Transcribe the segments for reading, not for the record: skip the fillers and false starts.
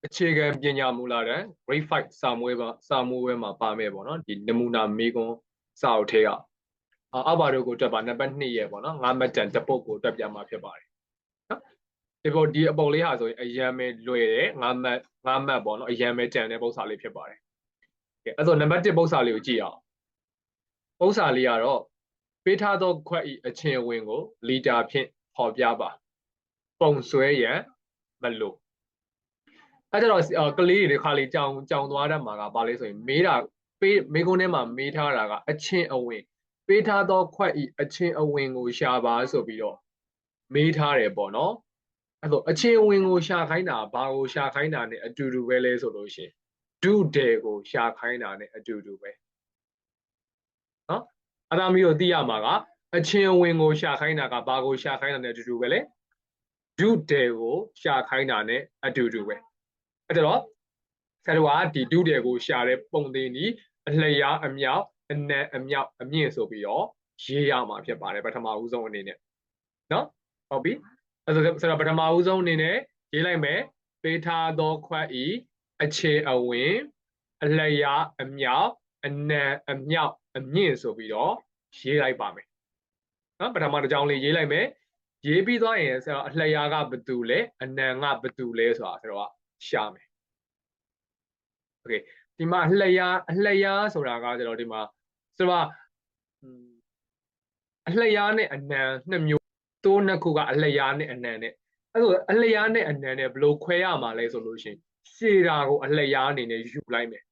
အခြေခံပညာမူလာတဲ့ grade 5စာမွေးမှာပါမယ်ပေါ့နော်ဒီနမူနာမေးခွန်းစာအုပ်ထဲကအောက်ပါတို့ကိုတွက်ပါနံပါတ်2ရဲ့ပေါ့နော်5မှတ်တန်တစ်ပုတ်ကိုတွက်ပြမှာဖြစ်ပါတယ်နော်ဒီအပုံလေးဟာဆိုရင်အရန်ပဲလွယ်တယ်5မှတ်ပေါ့နော်အရန်ပဲကြံတဲ့ပုံစံလေးဖြစ်ပါတယ်ကဲအဲ့ဆိုနံပါတ်1ပုံစံလေးကိုကြည့်အောင်ပုံစံလေးကတော့ပေးထားသောခွက်ဤအချင်းအဝင်ကိုလီတာဖြင့်ဖော်ပြပါပုံဆွဲရန်မလို့အဲ့ကြတော့ကလေးတွေခါလေးကြောင်သွားတတ်မှာကဘာလဲဆိုရင်မေးခွန်းထဲမှာမေးထားတာကအချင်းအဝင်ပေးထားသောခွက်ဤအချင်းအဝင်ကိုရှာပါဆိုပြီးတော့မေးထားတယ်ပေါ့နော်အဲ့တော့အချင်းအဝင်ကိုရှာခိုင်းတာဘာကိုရှာခိုင်းတာ ਨੇ အတူတူပဲလဲဆိုလို့ရှိရင်ဒုတယ်ကိုရှာခိုင်းတာ ਨੇ အတူတူပဲနော်အဲ့ဒါမျိုးကိုသိရမှာကအချင်းအဝင်ကိုရှာခိုင်းတာကဘာကိုရှာခိုင်းတာ ਨੇ အတူတူပဲလေဒုတယ်ကိုရှာခိုင်းတာ ਨੇ အတူတူပဲအဲ့တော့ဆရာတို့ကဒီဒုတယ်ကိုရှာတဲ့ပုံသင်ဒီအလျားအမြောက်အနံ့အမြောက်အမြင့်ဆိုပြီးတော့ရေးရမှာဖြစ်ပါတယ်ပထမဦးဆုံးအနေနဲ့နော်ဟုတ်ပြီအဲ့ဆိုတော့ပထမဦးဆုံးအနေနဲ့ရေးလိုက်မယ်ပေးထားသောခွက်ဤအခြေအဝင်အလျားအမြောက်အနံ့အမြောက်အမြင့်ဆိုပြီးတော့ရေးလိုက်ပါမယ်နော်ပထမတစ်ကြောင်းလေးရေးလိုက်မယ်ရေးပြီးသွားရင်ဆရာအလျားကဘယ်သူလဲအနံ့ကဘယ်သူလဲဆိုတာဆရာတို့ကရှာမယ်โอเคဒီမှာအလျားဆိုတာကကျတော့ဒီမှာဆိုတော့အလျားနဲ့အနံ့နှစ်မျိုးတိုးနှစ်ခုကအလျားနဲ့အနံ့နဲ့အဲ့ဆိုအလျားနဲ့အနံ့နဲ့ဘယ်လိုခွဲရမှာလဲဆိုလို့ရှိရင်ရှည်တာကိုအလျားအနေနဲ့ယူလိုက်မယ်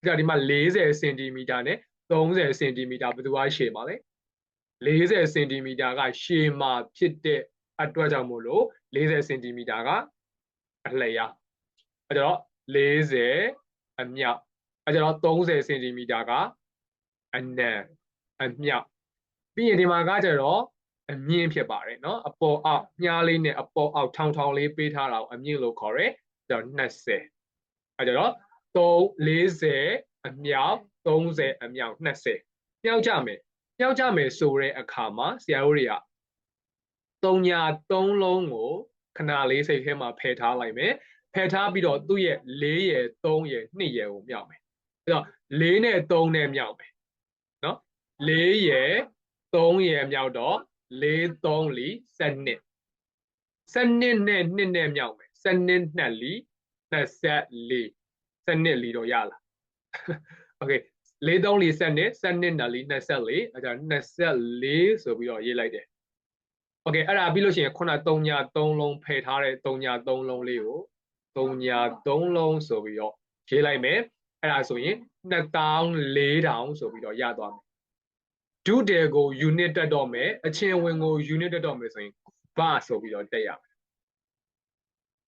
ဒါဒီမှာ40စင်တီမီတာနဲ့30စင်တီမီတာဘယ်သူကရှည်မှာလဲ40စင်တီမီတာကရှည်မှာဖြစ်တဲ့အတွက်ကြောင့်မို့လို့40စင်တီမီတာကအလျားအဲ့တော့40အမြောက်အဲ့ကျတော့30စင်တီမီတာကအနံ့အမြောက်ပြီးရင်ဒီမှာကကျတော့အမြင့်ဖြစ်ပါတယ်เนาะအပေါ်အောက်မြားလေးနဲ့အပေါ်အောက်ထောင်လေးပေးထားတာကိုအမြင့်လို့ခေါ်တယ်ဒါတော့20အဲ့ကျတော့40အမြောက်30အမြောက်20မြောက်ကြမယ်ဆိုတဲ့အခါမှာဆရာတို့တွေက3ညာ3လုံးကိုခဏလေးစိတ်ထဲမှာဖယ်ထားလိုက်မယ်ဖယ်ထားပြီးတော့သူ့ရဲ့4ရယ်3ရယ်2ရယ်ကိုမြောက်မယ်အဲ့တော့4နဲ့3နဲ့မြောက်မယ်เนาะ4ရယ်3ရယ်မြောက်တော့4 3လီ12နဲ့2နဲ့မြောက်မယ်12 2လီ24 12လီတော့ရလားโอเค4 3လီ12 12 2လီ24အဲ့ဒါ24ဆိုပြီးတော့ရေးလိုက်တယ်โอเคအဲ့ဒါပြီးလို့ရှိရင်ခုန3ညာ3လုံးဖယ်ထားတဲ့3ညာ3လုံးလေးကို3ညာ3လုံးဆိုပြီးတော့ရေးလိုက်မယ်အဲ့ဒါဆိုရင်2400ဆိုပြီးတော့ရသွားမယ်ဒုတယ်ကို unit တက်တော့မယ်အချင်းဝင်ကို unit တက်တော့မယ်ဆိုရင်ဘာဆိုပြီးတော့တက်ရမယ်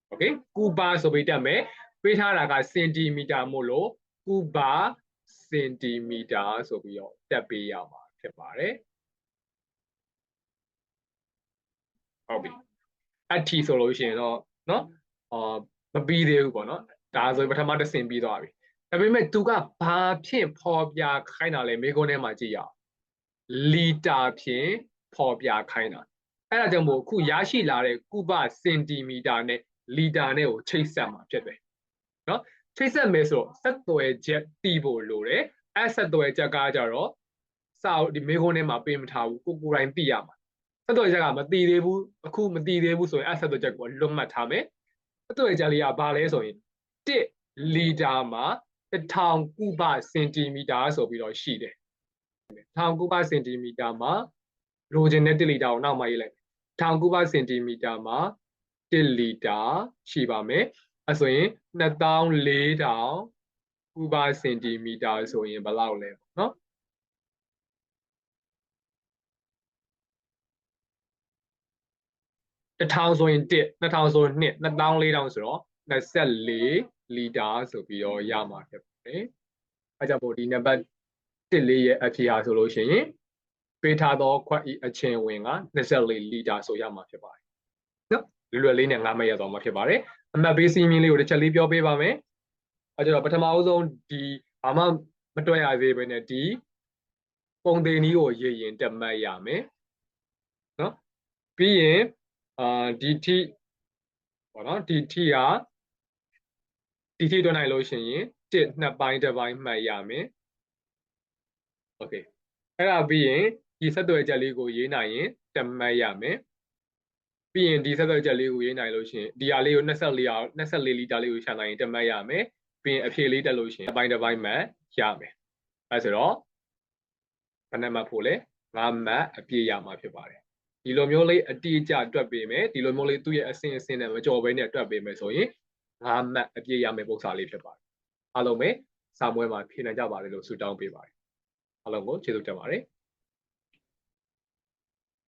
โอเคကူဘာဆိုပြီးတက်မယ်ပေးထားတာကစင်တီမီတာမို့လို့ကူဘာစင်တီမီတာဆိုပြီးတော့တက်ပေးရမှာဖြစ်ပါတယ်ဟုတ်ပြီအထီဆိုလို့ရှိရင်တော့เนาะမပြီးသေးဘူးပေါ့เนาะဒါဆိုပထမတစ်ဆင့်ပြီးသွားပြီဒါပေမဲ့သူကဘာဖြင့်ဖော်ပြခိုင်းတာလဲမိကုန်းထဲမှာကြည့်ရအောင်လီတာဖြင့်ဖော်ပြခိုင်းတာအဲ့ဒါကြောင့်မို့အခုရရှိလာတဲ့ကုဗစင်တီမီတာနဲ့လီတာနဲ့ကိုချိတ်ဆက်မှာဖြစ်တယ်เนาะချိတ်ဆက်မယ်ဆိုတော့ဆက်သွယ်ချက်တီးဖို့လိုတယ်အဲ့ဆက်သွယ်ချက်ကကြတော့စာအုပ်ဒီမိကုန်းထဲမှာပေးမထားဘူးကိုယ်တိုင်သိရမှာဆက်သွယ်ချက်ကမသိသေးဘူးအခုမသိသေးဘူးဆိုရင်အဲ့ဆက်သွယ်ချက်ကိုလွတ်မှတ်ထားမယ်ဆက်သွယ်ချက်လေးကဘာလဲဆိုရင်1လီတာမှာ1000ကုဗစင်တီမီတာဆိုပြီးတော့ရှိတယ်1000ကုဗစင်တီမီတာမှာလိုချင်တဲ့1လီတာကိုနောက်မှရေးလိုက်1000ကုဗစင်တီမီတာမှာ1လီတာရှိပါမယ်အဲဆိုရင်2400ကုဗစင်တီမီတာဆိုရင်ဘယ်လောက်လဲเนาะ1000ဆိုရင်1 2000ဆိုရင်2 2400ဆိုတော့24လီတာဆိုပြီးတော့ရမှာဖြစ်ပါတယ်အဲကြောင့်မို့ဒီနံပါတ်1လေးရဲ့အဖြေဟာဆိုလို့ရှိရင်ပေးထားသောခွက်ဤအချင်းဝင်က24လီတာဆိုရမှာဖြစ်ပါတယ်နော်လွယ်လေးနဲ့9မှတ်ရသွားမှာဖြစ်ပါတယ်အမှတ်ပေးစီးမင်းလေးကိုတစ်ချက်လေးပြောပေးပါမယ်အဲကျတော့ပထမအဆုံးဒီဘာမှမတွက်ရသေးဘဲနဲ့ဒီပုံသင်နည်းကိုရေးရင်တက်မှတ်ရမယ်နော်ပြီးရင်ဒီထိပေါ့နော်ဒီထိက ဒီထိတွက်နိုင်လို့ရှိရင်1 2 ပိုင်းတစ်ပိုင်းမှတ်ရမယ်โอเคအဲ့ဒါပြီးရင်ဒီဆက်သွယ်ချက်လေးကိုရေးနိုင်ရင်1မှတ်ရမယ်ပြီးရင်ဒီဆက်သွယ်ချက်လေးကိုရေးနိုင်လို့ရှိရင်ဒီဟာလေးကို24လီတာလေးကိုရှာနိုင်ရင်1မှတ်ရမယ်ပြီးရင်အဖြေလေးတက်လို့ရှိရင်တစ်ပိုင်းမှတ်ရမယ်အဲဆိုတော့ဘယ်နှမှတ်ဖို့လဲ5မှတ်အပြည့်ရမှာဖြစ်ပါတယ်ဒီလိုမျိုးလေးအတိအကျတွက်ပေးမယ်ဒီလိုမျိုးလေးသူ့ရဲ့အဆင့်နဲ့မကြော်ဘဲနဲ့တွက်ပေးမယ်ဆိုရင်5မှတ်အပြည့်ရမယ့်ပုံစံလေးဖြစ်ပါတယ်အားလုံးပဲစာမွေးမှာဖြေနိုင်ကြပါတယ်လို့ဆုတောင်းပေးပါတယ်အားလုံးကိုကျေးဇူးတင်ပါတယ်